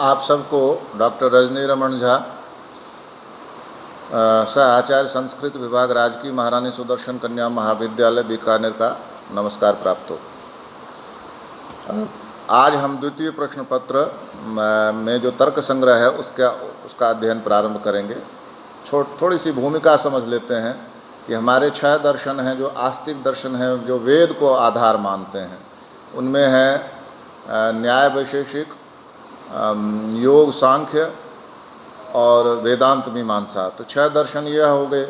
आप सबको डॉक्टर रजनी रमन झा, सह आचार्य संस्कृत विभाग, राजकीय महारानी सुदर्शन कन्या महाविद्यालय बीकानेर का नमस्कार प्राप्त हो। आज हम द्वितीय प्रश्न पत्र में जो तर्क संग्रह है उसका अध्ययन प्रारंभ करेंगे। थोड़ी सी भूमिका समझ लेते हैं कि हमारे 6 दर्शन हैं जो आस्तिक दर्शन हैं, जो वेद को आधार मानते हैं। उनमें है न्याय वैशेषिक, योग सांख्य और वेदांत मीमांसा। तो 6 दर्शन यह हो गए।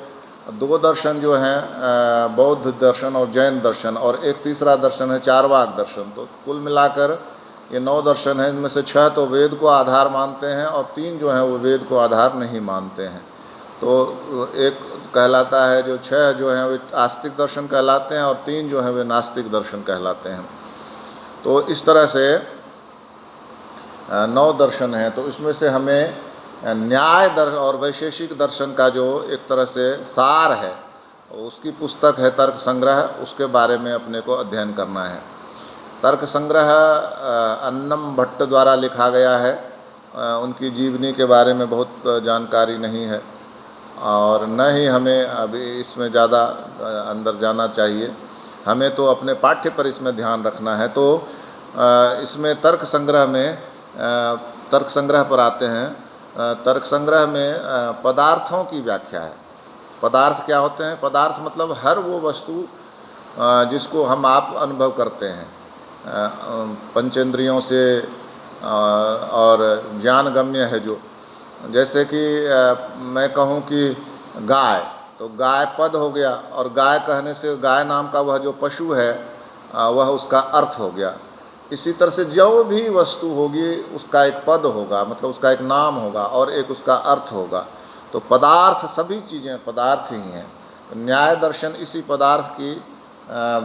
2 दर्शन जो हैं बौद्ध दर्शन और जैन दर्शन, और एक तीसरा दर्शन है चारवाक दर्शन। तो कुल मिलाकर ये 9 दर्शन हैं। इनमें से 6 तो वेद को आधार मानते हैं और 3 जो हैं वो वेद को आधार नहीं मानते हैं। तो एक कहलाता है, जो 6 जो हैं वे आस्तिक दर्शन कहलाते हैं और 3 जो हैं वे नास्तिक दर्शन कहलाते हैं। तो इस तरह से 9 दर्शन हैं। तो इसमें से हमें न्याय दर्शन और वैशेषिक दर्शन का जो एक तरह से सार है, उसकी पुस्तक है तर्क संग्रह। उसके बारे में अपने को अध्ययन करना है। तर्क संग्रह अन्नम भट्ट द्वारा लिखा गया है। उनकी जीवनी के बारे में बहुत जानकारी नहीं है और न ही हमें अभी इसमें ज़्यादा अंदर जाना चाहिए। हमें तो अपने पाठ्य पर इसमें ध्यान रखना है। तो इसमें तर्क संग्रह पर आते हैं। तर्क संग्रह में पदार्थों की व्याख्या है। पदार्थ क्या होते हैं? पदार्थ मतलब हर वो वस्तु जिसको हम आप अनुभव करते हैं पंचेंद्रियों से और ज्ञान गम्य है। जो जैसे कि मैं कहूँ कि गाय, तो गाय पद हो गया, और गाय कहने से गाय नाम का वह जो पशु है वह उसका अर्थ हो गया। इसी तरह से जो भी वस्तु होगी उसका एक पद होगा, मतलब उसका एक नाम होगा और एक उसका अर्थ होगा। तो पदार्थ, सभी चीज़ें पदार्थ ही हैं। न्याय दर्शन इसी पदार्थ की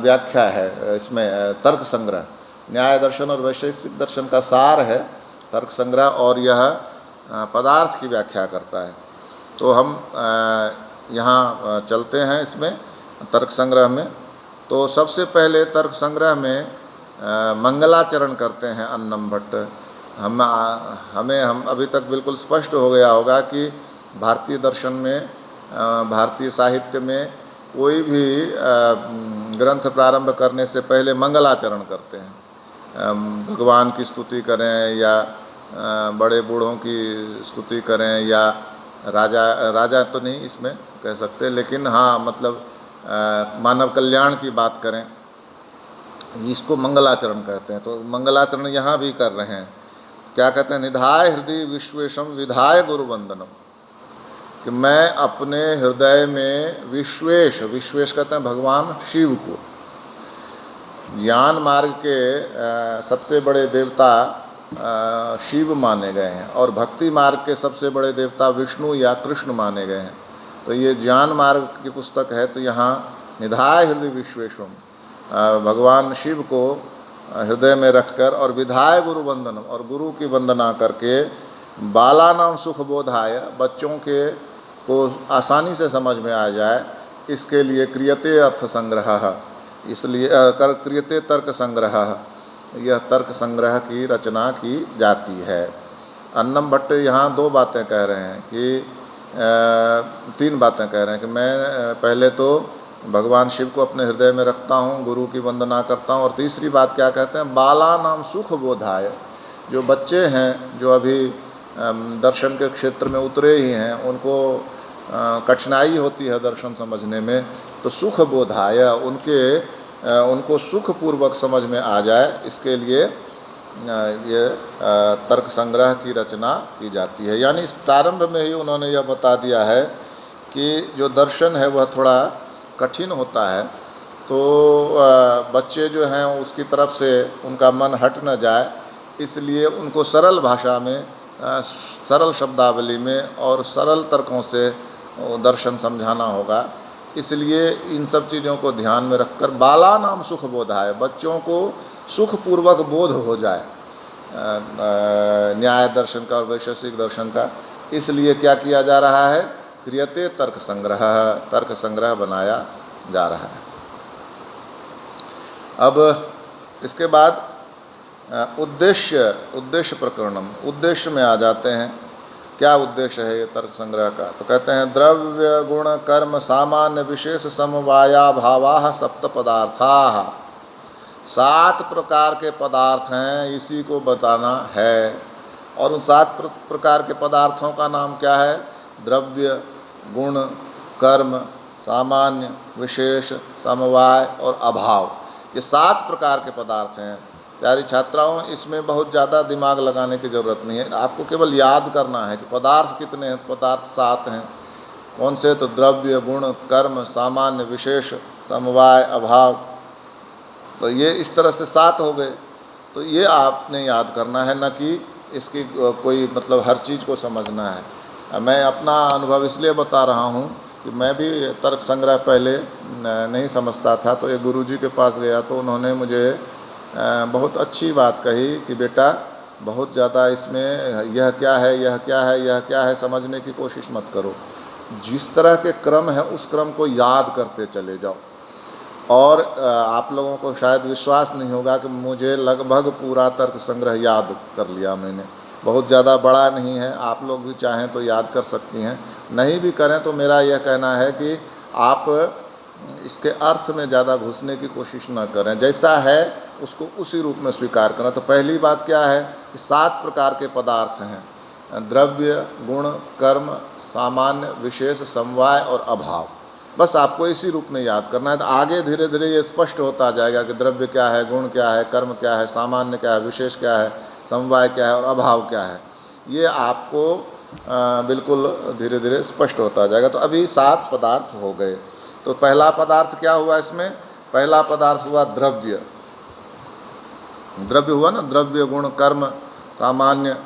व्याख्या है। इसमें तर्क संग्रह न्याय दर्शन और वैशेषिक दर्शन का सार है तर्क संग्रह, और यह पदार्थ की व्याख्या करता है। तो हम यहाँ चलते हैं इसमें तर्क संग्रह में। तो सबसे पहले तर्क संग्रह में मंगलाचरण करते हैं अन्नम भट्ट। हम अभी तक बिल्कुल स्पष्ट हो गया होगा कि भारतीय दर्शन में, भारतीय साहित्य में कोई भी ग्रंथ प्रारंभ करने से पहले मंगलाचरण करते हैं। भगवान की स्तुति करें या बड़े बूढ़ों की स्तुति करें या राजा तो नहीं इसमें कह सकते, लेकिन हाँ मतलब मानव कल्याण की बात करें, इसको मंगलाचरण कहते हैं। तो मंगलाचरण यहाँ भी कर रहे हैं। क्या कहते हैं? निधाय हृदय विश्वेशम विधाय गुरु वंदनम, कि मैं अपने हृदय में विश्वेश कहते हैं भगवान शिव को। ज्ञान मार्ग के सबसे बड़े देवता शिव माने गए हैं और भक्ति मार्ग के सबसे बड़े देवता विष्णु या कृष्ण माने गए हैं। तो ये ज्ञान मार्ग की पुस्तक है। तो यहाँ निधाय हृदय विश्वेशम, भगवान शिव को हृदय में रखकर, और विधाय गुरु वंदनम, और गुरु की वंदना करके, बाला नाम सुख बोधाय, बच्चों के को आसानी से समझ में आ जाए, इसके लिए क्रियते अर्थ संग्रह, इसलिए क्रियते तर्क संग्रह, यह तर्क संग्रह की रचना की जाती है। अन्नम भट्ट यहाँ 2 बातें कह रहे हैं कि 3 बातें कह रहे हैं कि मैं पहले तो भगवान शिव को अपने हृदय में रखता हूँ, गुरु की वंदना करता हूँ, और तीसरी बात क्या कहते हैं? बाला नाम सुख बोधाय, जो बच्चे हैं जो अभी दर्शन के क्षेत्र में उतरे ही हैं, उनको कठिनाई होती है दर्शन समझने में, तो सुख बोधाय, उनको सुखपूर्वक समझ में आ जाए, इसके लिए ये तर्क संग्रह की रचना की जाती है। यानी इस प्रारंभ में ही उन्होंने यह बता दिया है कि जो दर्शन है वह थोड़ा कठिन होता है, तो बच्चे जो हैं उसकी तरफ से उनका मन हट न जाए, इसलिए उनको सरल भाषा में, सरल शब्दावली में और सरल तर्कों से दर्शन समझाना होगा। इसलिए इन सब चीज़ों को ध्यान में रखकर बाला नाम सुख बोधाय, बच्चों को सुखपूर्वक बोध हो जाए न्याय दर्शन का और वैशेषिक दर्शन का। इसलिए क्या किया जा रहा है? क्रियते तर्क संग्रह बनाया जा रहा है। अब इसके बाद उद्देश्य प्रकरणम, उद्देश्य में आ जाते हैं। क्या उद्देश्य है ये तर्क संग्रह का? तो कहते हैं द्रव्य गुण कर्म सामान्य विशेष समवाया भावा सप्त पदार्थाः, 7 प्रकार के पदार्थ हैं, इसी को बताना है। और उन 7 प्रकार के पदार्थों का नाम क्या है? द्रव्य गुण कर्म सामान्य विशेष समवाय और अभाव, ये 7 प्रकार के पदार्थ हैं। प्यारी छात्राओं, इसमें बहुत ज़्यादा दिमाग लगाने की ज़रूरत नहीं है, आपको केवल याद करना है कि पदार्थ कितने हैं। तो पदार्थ 7 हैं। कौन से? तो द्रव्य गुण कर्म सामान्य विशेष समवाय अभाव। तो ये इस तरह से 7 हो गए। तो ये आपने याद करना है, न कि इसकी कोई मतलब हर चीज़ को समझना है। मैं अपना अनुभव इसलिए बता रहा हूँ कि मैं भी तर्क संग्रह पहले नहीं समझता था। तो एक गुरुजी के पास गया तो उन्होंने मुझे बहुत अच्छी बात कही कि बेटा बहुत ज़्यादा इसमें यह क्या है, यह क्या है, यह क्या है समझने की कोशिश मत करो। जिस तरह के क्रम है उस क्रम को याद करते चले जाओ। और आप लोगों को शायद विश्वास नहीं होगा कि मुझे लगभग पूरा तर्क संग्रह याद कर लिया मैंने। बहुत ज़्यादा बड़ा नहीं है, आप लोग भी चाहें तो याद कर सकती हैं, नहीं भी करें तो मेरा यह कहना है कि आप इसके अर्थ में ज़्यादा घुसने की कोशिश न करें। जैसा है उसको उसी रूप में स्वीकार करें। तो पहली बात क्या है कि 7 प्रकार के पदार्थ हैं, द्रव्य गुण कर्म सामान्य विशेष समवाय और अभाव। बस आपको इसी रूप में याद करना है। तो आगे धीरे धीरे ये स्पष्ट होता जाएगा कि द्रव्य क्या है, गुण क्या है, कर्म क्या है, सामान्य क्या है, विशेष क्या है, समवाय क्या है और अभाव क्या है। ये आपको बिल्कुल धीरे धीरे स्पष्ट होता जाएगा। तो अभी 7 पदार्थ हो गए। तो पहला पदार्थ क्या हुआ इसमें? पहला पदार्थ हुआ द्रव्य। द्रव्य हुआ ना, द्रव्य गुण कर्म सामान्य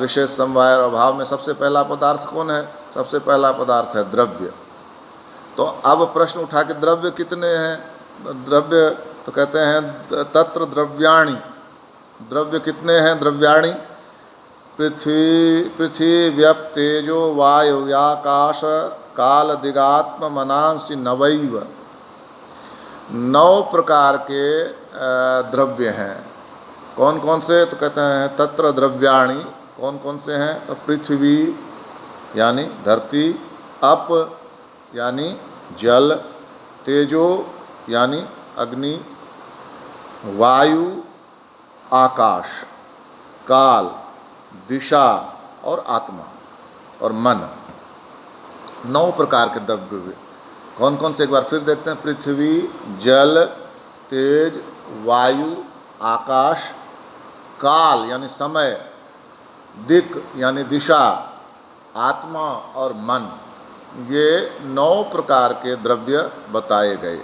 विशेष समवाय और अभाव में सबसे पहला पदार्थ कौन है? सबसे पहला पदार्थ है द्रव्य। तो अब प्रश्न उठा कि द्रव्य कितने हैं? द्रव्य तो कहते हैं तत्र द्रव्याणि, द्रव्य कितने हैं? द्रव्याणि पृथ्वी व्यप तेजो वायुव्याकाश काल दिगात्म मनांसि नवैव। 9 प्रकार के द्रव्य हैं। कौन कौन से? तो कहते हैं तत्र द्रव्याणि। कौन कौन से हैं? तो पृथ्वी यानी धरती, अप यानी जल, तेजो यानी अग्नि, वायु आकाश, काल दिशा और आत्मा और मन। 9 प्रकार के द्रव्य। कौन कौन से? एक बार फिर देखते हैं। पृथ्वी, जल, तेज, वायु, आकाश, काल यानी समय, दिक् यानी दिशा, आत्मा और मन। ये 9 प्रकार के द्रव्य बताए गए।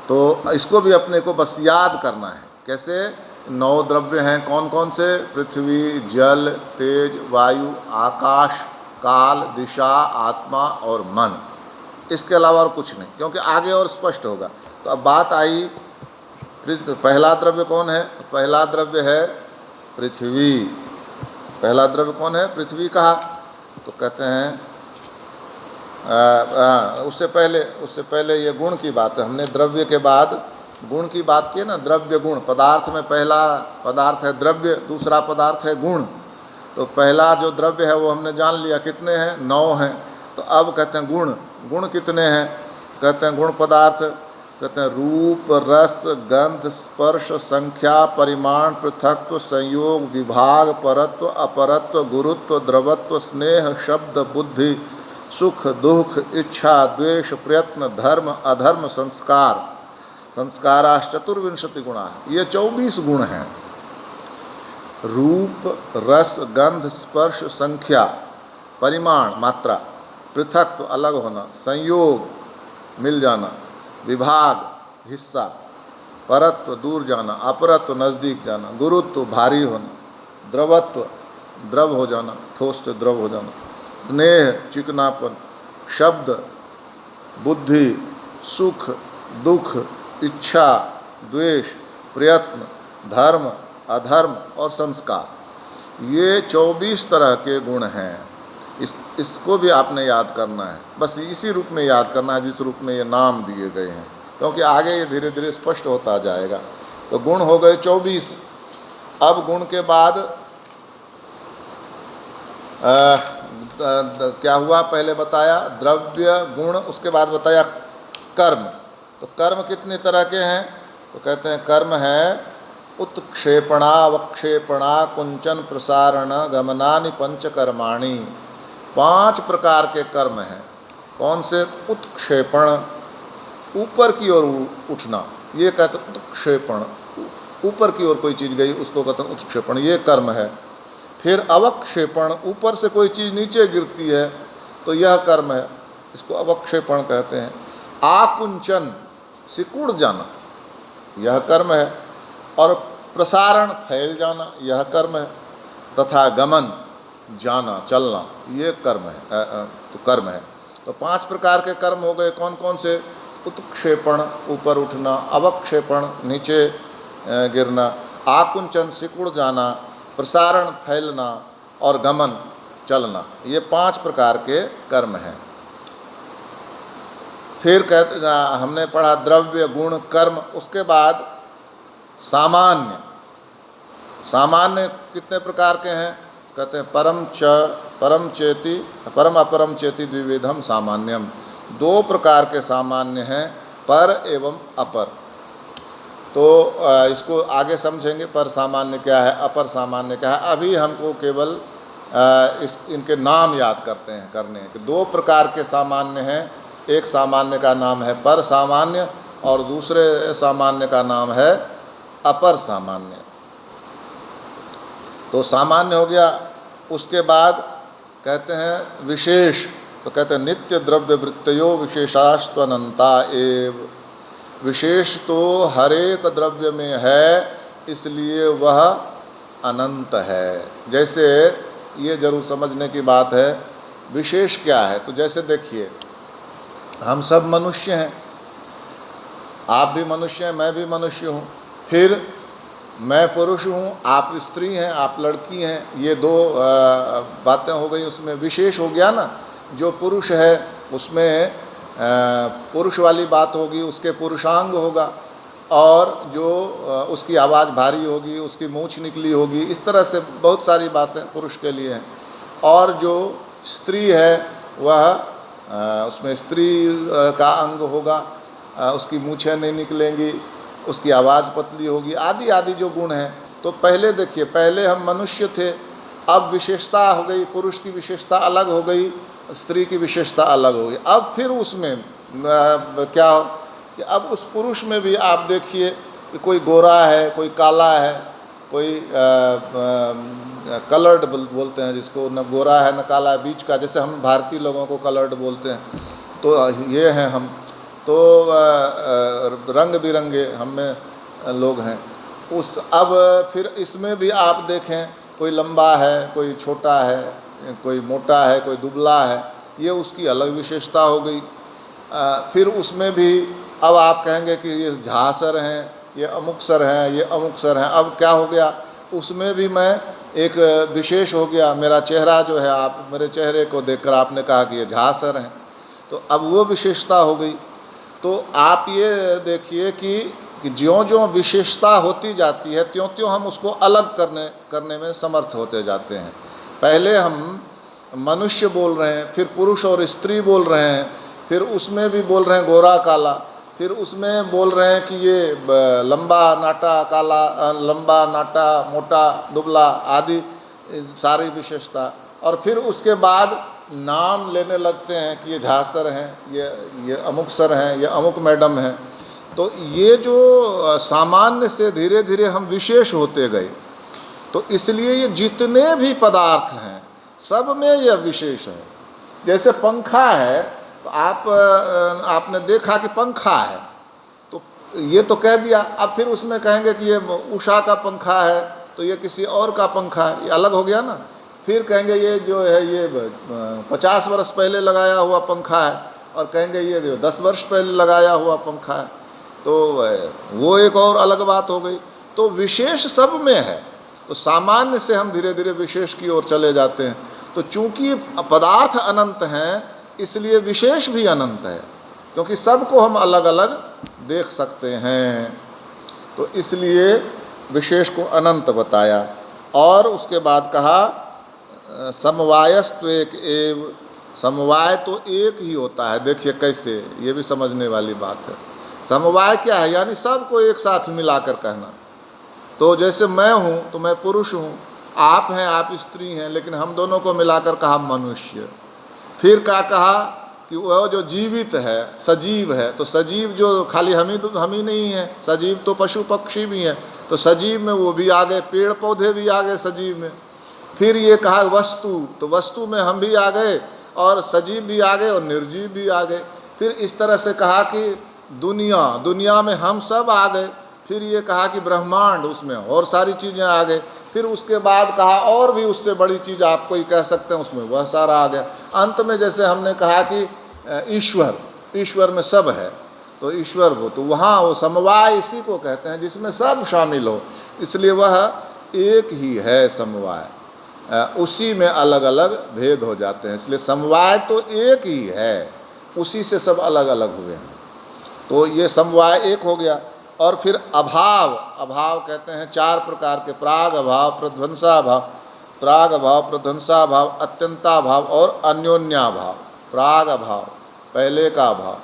तो इसको भी अपने को बस याद करना है। कैसे? 9 द्रव्य हैं। कौन कौन से? पृथ्वी, जल, तेज, वायु, आकाश, काल, दिशा, आत्मा और मन। इसके अलावा और कुछ नहीं, क्योंकि आगे और स्पष्ट होगा। तो अब बात आई, पहला द्रव्य कौन है? पहला द्रव्य है पृथ्वी। पहला द्रव्य कौन है? पृथ्वी कहा। तो कहते हैं उससे पहले ये गुण की बात है। हमने द्रव्य के बाद गुण की बात की ना। द्रव्य गुण, पदार्थ में पहला पदार्थ है द्रव्य, दूसरा पदार्थ है गुण। तो पहला जो द्रव्य है वो हमने जान लिया, कितने हैं? 9 हैं। तो अब कहते हैं गुण। गुण कितने हैं? कहते हैं गुण पदार्थ, कहते हैं रूप रस गंध स्पर्श संख्या परिमाण पृथकत्व संयोग विभाग परत्व अपरत्व गुरुत्व द्रवत्व स्नेह शब्द बुद्धि सुख दुख इच्छा द्वेष प्रयत्न धर्म अधर्म संस्कार। संस्काराश्चतुर्विंशति गुणा। ये 24 गुण हैं। रूप रस गंध स्पर्श संख्या परिमाण मात्रा, पृथकत्व अलग होना, संयोग मिल जाना, विभाग हिस्सा, परत्व दूर जाना, अपरत्व नज़दीक जाना, गुरुत्व भारी होना, द्रवत्व द्रव हो जाना, ठोस से द्रव हो जाना, स्नेह चिकनापन, शब्द बुद्धि सुख दुख इच्छा द्वेष प्रयत्न धर्म अधर्म और संस्कार। ये 24 तरह के गुण हैं। इसको भी आपने याद करना है। बस इसी रूप में याद करना है जिस रूप में ये नाम दिए गए हैं, क्योंकि आगे ये धीरे धीरे स्पष्ट होता जाएगा। तो गुण हो गए 24। अब गुण के बाद क्या हुआ, पहले बताया द्रव्य गुण, उसके बाद बताया कर्म। तो कर्म कितने तरह के हैं, तो कहते हैं कर्म है उत्क्षेपणा, अवक्षेपणा, कुंचन, प्रसारण, गमनानि पंचकर्माणि। 5 प्रकार के कर्म हैं। कौन से? उत्क्षेपण, ऊपर की ओर उठना, ये कहते हैं उत्क्षेपण। ऊपर की ओर कोई चीज़ गई उसको कहते हैं उत्क्षेपण, ये कर्म है। फिर अवक्षेपण, ऊपर से कोई चीज़ नीचे गिरती है तो यह कर्म है, इसको अवक्षेपण कहते हैं। आकुंचन, सिकुड़ जाना, यह कर्म है। और प्रसारण, फैल जाना, यह कर्म है। तथा गमन, जाना, चलना, ये कर्म है, तो कर्म है। तो 5 प्रकार के कर्म हो गए। कौन कौन से? उत्क्षेपण, ऊपर उठना, अवक्षेपण, नीचे गिरना, आकुंचन, सिकुड़ जाना, प्रसारण, फैलना, और गमन, चलना, ये 5 प्रकार के कर्म हैं। फिर कहते हमने पढ़ा द्रव्य गुण कर्म, उसके बाद सामान्य। सामान्य कितने प्रकार के हैं? कहते हैं परम चेति, परम अपरम चेति द्विविधम सामान्यम। 2 प्रकार के सामान्य हैं, पर एवं अपर। तो इसको आगे समझेंगे, पर सामान्य क्या है, अपर सामान्य क्या है। अभी हमको केवल इनके नाम याद करने हैं कि 2 प्रकार के सामान्य हैं। एक सामान्य का नाम है पर सामान्य और दूसरे सामान्य का नाम है अपर सामान्य। तो सामान्य हो गया। उसके बाद कहते हैं विशेष, तो कहते हैं नित्य द्रव्य वृत्तयो विशेषास्त्वनंता एव। विशेष तो हर एक द्रव्य में है, इसलिए वह अनंत है। जैसे ये जरूर समझने की बात है, विशेष क्या है। तो जैसे देखिए, हम सब मनुष्य हैं, आप भी मनुष्य हैं, मैं भी मनुष्य हूँ। फिर मैं पुरुष हूँ, आप स्त्री हैं, आप लड़की हैं, ये 2 बातें हो गई। उसमें विशेष हो गया ना, जो पुरुष है उसमें पुरुष वाली बात होगी, उसके पुरुषांग होगा, और जो उसकी आवाज़ भारी होगी, उसकी मूंछ निकली होगी, इस तरह से बहुत सारी बातें पुरुष के लिए हैं। और जो स्त्री है वह उसमें स्त्री का अंग होगा, उसकी मूछें नहीं निकलेंगी, उसकी आवाज़ पतली होगी, आदि आदि जो गुण हैं। तो पहले देखिए, पहले हम मनुष्य थे, अब विशेषता हो गई, पुरुष की विशेषता अलग हो गई, स्त्री की विशेषता अलग हो गई। अब फिर उसमें क्या हो कि अब उस पुरुष में भी आप देखिए कि कोई गोरा है, कोई काला है, कोई कलर्ड बोलते हैं जिसको, न गोरा है न काला है, बीच का, जैसे हम भारतीय लोगों को कलर्ड बोलते हैं। तो ये हैं हम, तो रंग बिरंगे हम में लोग हैं। अब फिर इसमें भी आप देखें, कोई लंबा है, कोई छोटा है, कोई मोटा है, कोई दुबला है, ये उसकी अलग विशेषता हो गई। फिर उसमें भी अब आप कहेंगे कि ये झासर हैं, ये अमुक सर हैं, ये अमुक सर हैं। अब क्या हो गया, उसमें भी मैं एक विशेष हो गया। मेरा चेहरा जो है, आप मेरे चेहरे को देखकर आपने कहा कि ये झासर हैं, तो अब वो विशेषता हो गई। तो आप ये देखिए कि ज्यों-ज्यों विशेषता होती जाती है, त्यों-त्यों हम उसको अलग करने में समर्थ होते जाते हैं। पहले हम मनुष्य बोल रहे हैं, फिर पुरुष और स्त्री बोल रहे हैं, फिर उसमें भी बोल रहे हैं गोरा काला, फिर उसमें बोल रहे हैं कि ये लंबा नाटा काला, लंबा नाटा मोटा दुबला, आदि सारी विशेषता। और फिर उसके बाद नाम लेने लगते हैं कि ये झासर हैं, ये अमुक सर हैं, ये अमुक मैडम हैं। तो ये जो सामान्य से धीरे धीरे हम विशेष होते गए, तो इसलिए ये जितने भी पदार्थ हैं सब में यह विशेष है। जैसे पंखा है, तो आपने देखा कि पंखा है, तो ये तो कह दिया। अब फिर उसमें कहेंगे कि ये उषा का पंखा है, तो ये किसी और का पंखा है, ये अलग हो गया ना। फिर कहेंगे ये जो है ये 50 वर्ष पहले लगाया हुआ पंखा है, और कहेंगे ये जो 10 वर्ष पहले लगाया हुआ पंखा है, तो वो एक और अलग बात हो गई। तो विशेष सब में है, तो सामान्य से हम धीरे धीरे विशेष की ओर चले जाते हैं। तो चूंकि पदार्थ अनंत हैं, इसलिए विशेष भी अनंत है, क्योंकि सबको हम अलग अलग देख सकते हैं। तो इसलिए विशेष को अनंत बताया। और उसके बाद कहा समवायस्तु एक एव, समवाय तो एक ही होता है। देखिए कैसे, ये भी समझने वाली बात है। समवाय क्या है? यानी सबको एक साथ मिलाकर कहना। तो जैसे मैं हूँ तो मैं पुरुष हूँ, आप हैं आप स्त्री हैं, लेकिन हम दोनों को मिलाकर कहा मनुष्य। फिर क्या कहा कि वह जो जीवित है, सजीव है, तो सजीव जो खाली हम ही नहीं हैं, सजीव तो पशु पक्षी भी हैं, तो सजीव में वो भी आ गए, पेड़ पौधे भी आ गए सजीव में। फिर ये कहा वस्तु, तो वस्तु में हम भी आ गए और सजीव भी आ गए और निर्जीव भी आ गए। फिर इस तरह से कहा कि दुनिया, दुनिया में हम सब आ गए। फिर ये कहा कि ब्रह्मांड, उसमें और सारी चीज़ें आ गए। फिर उसके बाद कहा और भी उससे बड़ी चीज़ आप कोई कह सकते हैं, उसमें वह सारा आ गया। अंत में जैसे हमने कहा कि ईश्वर, ईश्वर में सब है, तो ईश्वर वो, तो वहाँ वो समवाय इसी को कहते हैं जिसमें सब शामिल हो, इसलिए वह एक ही है समवाय। उसी में अलग अलग भेद हो जाते हैं, इसलिए समवाय तो एक ही है, उसी से सब अलग अलग हुए हैं। तो ये समवाय एक हो गया। और फिर अभाव, अभाव कहते हैं चार प्रकार के, प्राग अभाव, प्रध्वंसाभाव, प्राग अभाव, प्रध्वंसाभाव, अत्यंताभाव और अन्योन्याभाव। प्राग अभाव, पहले का अभाव,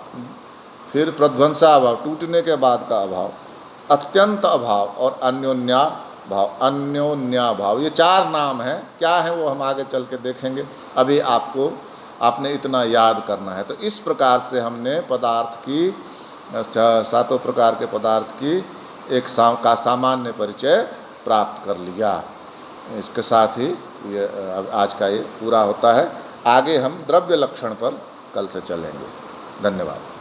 फिर प्रध्वंसाभाव, टूटने के बाद का अभाव, अत्यंत अभाव और अन्योन्याभाव। अन्योन्याभाव ये चार नाम हैं। क्या है वो हम आगे चल के देखेंगे, अभी आपने इतना याद करना है। तो इस प्रकार से हमने पदार्थ की, सातों प्रकार के पदार्थ की का सामान्य परिचय प्राप्त कर लिया। इसके साथ ही ये आज का ये पूरा होता है। आगे हम द्रव्य लक्षण पर कल से चलेंगे। धन्यवाद।